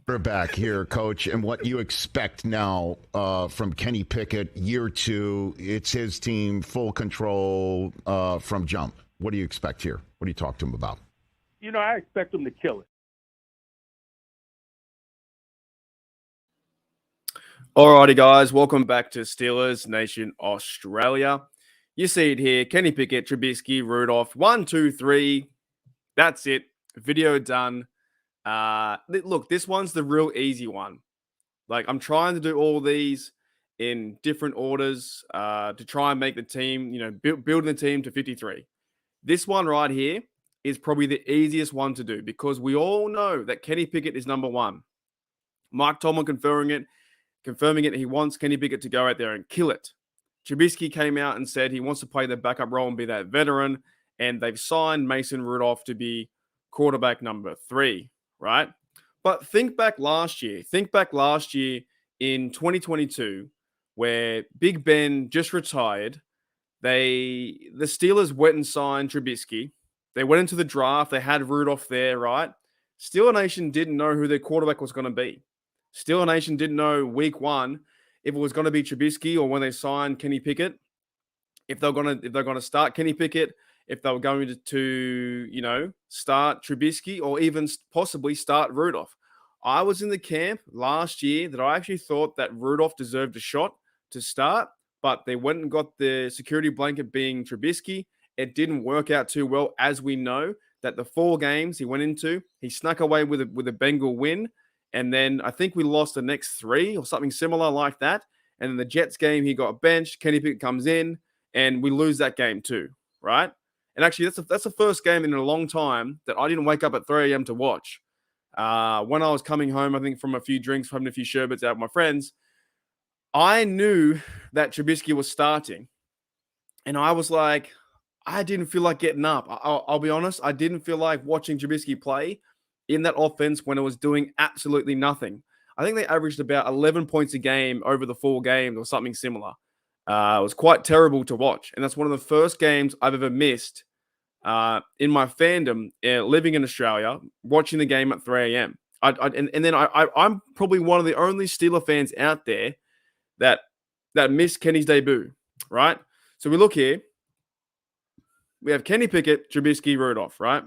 We're back here, Coach, and what you expect now from Kenny Pickett, year two. It's his team, full control from jump. What do you expect here? What do you talk to him about? I expect him to kill it. Alrighty, guys, welcome back to Steelers Nation Australia. You see it here, Kenny Pickett, Trubisky, Rudolph, 1, 2, 3. That's it. Video done. Look, this one's the real easy one. Like, I'm trying to do all these in different orders to try and make the team, building the team to 53. This one right here is probably the easiest one to do because we all know that Kenny Pickett is number one. Mike Tomlin confirming it. He wants Kenny Pickett to go out there and kill it. Trubisky came out and said he wants to play the backup role and be that veteran, and they've signed Mason Rudolph to be quarterback number 3. Right? But think back last year in 2022, where Big Ben just retired. The Steelers went and signed Trubisky. They went into the draft. They had Rudolph there, right? Steeler Nation didn't know who their quarterback was going to be. Steeler Nation didn't know week one if it was going to be Trubisky or when they signed Kenny Pickett, if they're going to start Kenny Pickett, if they were going to start Trubisky or even possibly start Rudolph. I was in the camp last year that I actually thought that Rudolph deserved a shot to start, but they went and got the security blanket being Trubisky. It didn't work out too well, as we know that the 4 games he went into, he snuck away with a Bengal win, and then I think we lost the next 3 or something similar like that. And then the Jets game, he got benched. Kenny Pickett comes in, and we lose that game too, right? And actually, that's the first game in a long time that I didn't wake up at 3 a.m. to watch. When I was coming home, I think from a few drinks, having a few sherbets out with my friends, I knew that Trubisky was starting. And I was like, I didn't feel like getting up. I'll be honest, I didn't feel like watching Trubisky play in that offense when it was doing absolutely nothing. I think they averaged about 11 points a game over the 4 games or something similar. It was quite terrible to watch. And that's one of the first games I've ever missed in my fandom, living in Australia, watching the game at 3 a.m. I'm probably one of the only Steeler fans out there that missed Kenny's debut, right? So we look here. We have Kenny Pickett, Trubisky, Rudolph, right?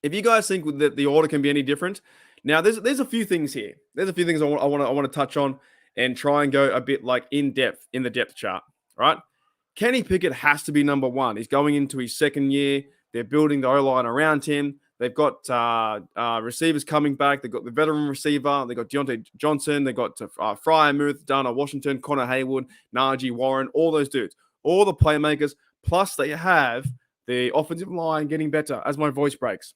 If you guys think that the order can be any different, now there's a few things here. There's a few things I want to touch on and try and go a bit like in depth in the depth chart, right? Kenny Pickett has to be number 1. He's going into his second year. They're building the O-line around him. They've got receivers coming back. They've got the veteran receiver. They've got Deontay Johnson. They've got Freiermuth, Dana Washington, Connor Haywood, Najee Warren, all those dudes, all the playmakers. Plus, they have the offensive line getting better as my voice breaks.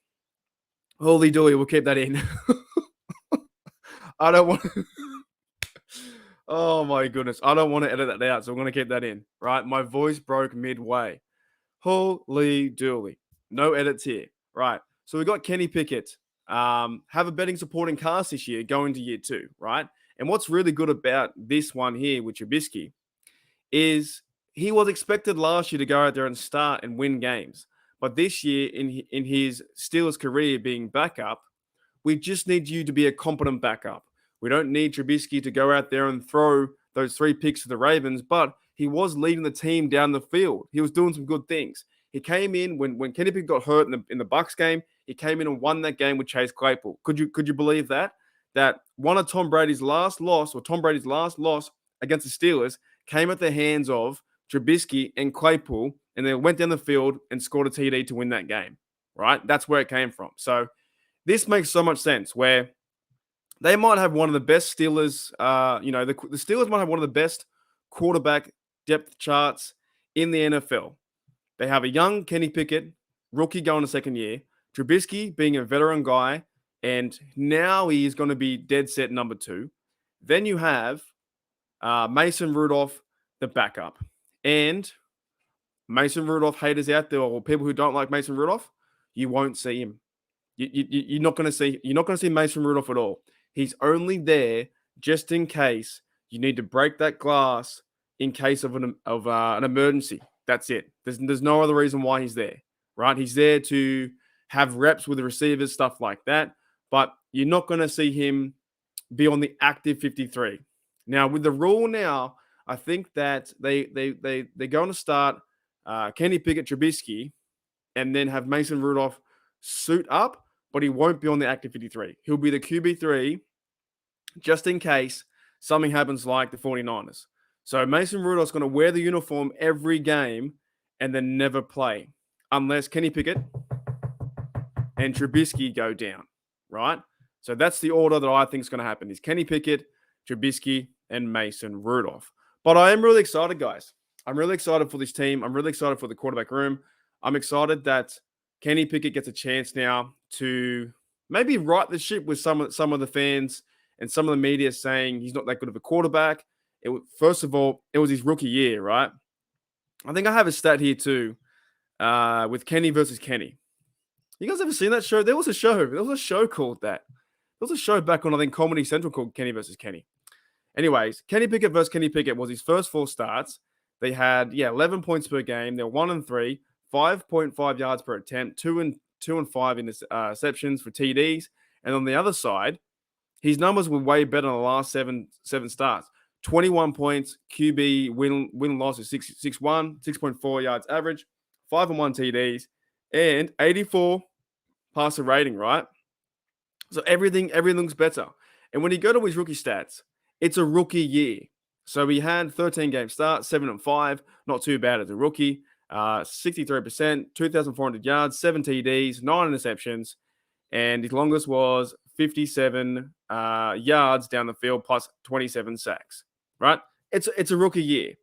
Holy dooly, we'll keep that in. I don't want oh, my goodness. I don't want to edit that out, so I'm going to keep that in, right? My voice broke midway. Holy dooly. No edits here, right? So we got Kenny Pickett. Have a betting supporting cast this year going to year 2, right? And what's really good about this one here with Trubisky is he was expected last year to go out there and start and win games. But this year, in his Steelers career being backup, we just need you to be a competent backup. We don't need Trubisky to go out there and throw those 3 picks to the Ravens, but he was leading the team down the field. He was doing some good things. He came in when Kenny Pickett got hurt in the Bucs game. He came in and won that game with Chase Claypool. Could you believe that? That one of Tom Brady's last loss against the Steelers came at the hands of Trubisky and Claypool, and they went down the field and scored a TD to win that game, right? That's where it came from. So this makes so much sense where they might have one of the best Steelers, the Steelers might have one of the best quarterback depth charts in the NFL. They have a young Kenny Pickett, rookie going to second year, Trubisky being a veteran guy, and now he is going to be dead set number 2. Then you have Mason Rudolph, the backup. And Mason Rudolph haters out there, or people who don't like Mason Rudolph, you won't see him. You're not going to see Mason Rudolph at all. He's only there just in case you need to break that glass in case of an emergency. That's it. There's no other reason why he's there, right? He's there to have reps with the receivers, stuff like that. but you're not going to see him be on the active 53. Now, with the rule now, I think that they're going to start Kenny Pickett, Trubisky, and then have Mason Rudolph suit up, but he won't be on the active 53. He'll be the QB3 just in case something happens like the 49ers. So Mason Rudolph's going to wear the uniform every game and then never play unless Kenny Pickett and Trubisky go down, right? So that's the order that I think is going to happen is Kenny Pickett, Trubisky, and Mason Rudolph. But I am really excited, guys. I'm really excited for this team. I'm really excited for the quarterback room. I'm excited that Kenny Pickett gets a chance now to maybe right the ship with some of the fans and some of the media saying he's not that good of a quarterback. First of all, it was his rookie year, right? I think I have a stat here too with Kenny versus Kenny. You guys ever seen that show? There was a show called that. There was a show back on, I think, Comedy Central called Kenny versus Kenny. Anyways, Kenny Pickett versus Kenny Pickett was his first 4 starts. They had 11 points per game. They were 1-3, 5.5 yards per attempt, 2 and 5 interceptions for TDs. And on the other side, his numbers were way better in the last seven starts. 21 points, QB win loss is 6.1, 6.4 yards average, 5-1 TDs, and 84 passer rating, right? So everything looks better. And when you go to his rookie stats, it's a rookie year. So he had 13 game starts, 7-5, not too bad as a rookie. 63%, 2,400 yards, 7 TDs, 9 interceptions, and his longest was 57 yards down the field plus 27 sacks. Right? It's a rookie year.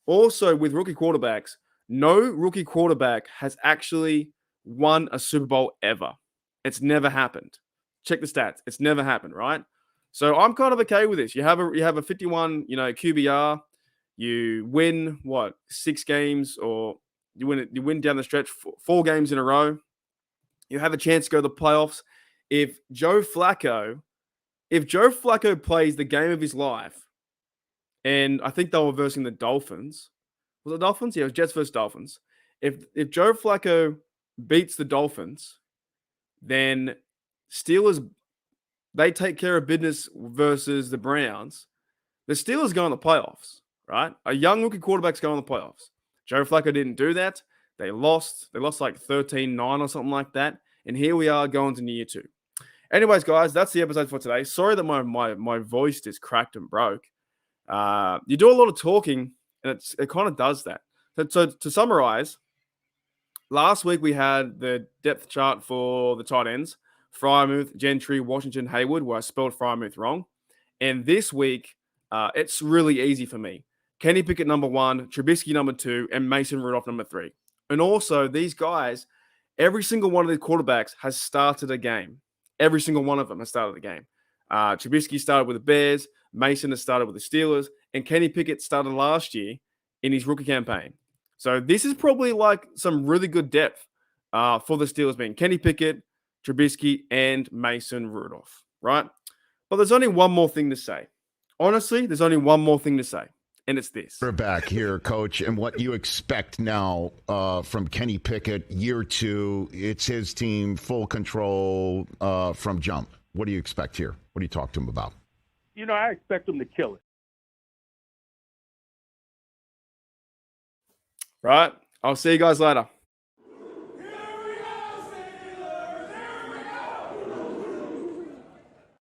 Also, with rookie quarterbacks, no rookie quarterback has actually won a Super Bowl ever. It's never happened. Check the stats. It's never happened, right? So I'm kind of okay with this. You have a 51, QBR. You win 6 games, or you win down the stretch 4 games in a row. You have a chance to go to the playoffs. If Joe Flacco plays the game of his life, and I think they were versing the Dolphins. Was it Dolphins? Yeah, it was Jets versus Dolphins. If Joe Flacco beats the Dolphins, then Steelers, they take care of business versus the Browns. The Steelers go in the playoffs, right? A young rookie quarterback's going in the playoffs. Joe Flacco didn't do that. They lost like 13-9 or something like that. And here we are going to year 2. Anyways, guys, that's the episode for today. Sorry that my voice just cracked and broke. You do a lot of talking, and it kind of does that. So to summarize, last week we had the depth chart for the tight ends: Freiermuth, Gentry, Washington, Hayward, where I spelled Freiermuth wrong. And this week, it's really easy for me. Kenny Pickett number 1, Trubisky number 2, and Mason Rudolph number 3. And also, these guys, every single one of these quarterbacks has started a game. Every single one of them has started a game. Trubisky started with the Bears. Mason has started with the Steelers, and Kenny Pickett started last year in his rookie campaign. So this is probably like some really good depth for the Steelers, being Kenny Pickett, Trubisky, and Mason Rudolph, right? But there's only one more thing to say. Honestly, there's only one more thing to say, and it's this. We're back here, Coach, and what you expect now from Kenny Pickett, year 2, it's his team, full control from jump. What do you expect here? What do you talk to him about? I expect him to kill it. Right. I'll see you guys later.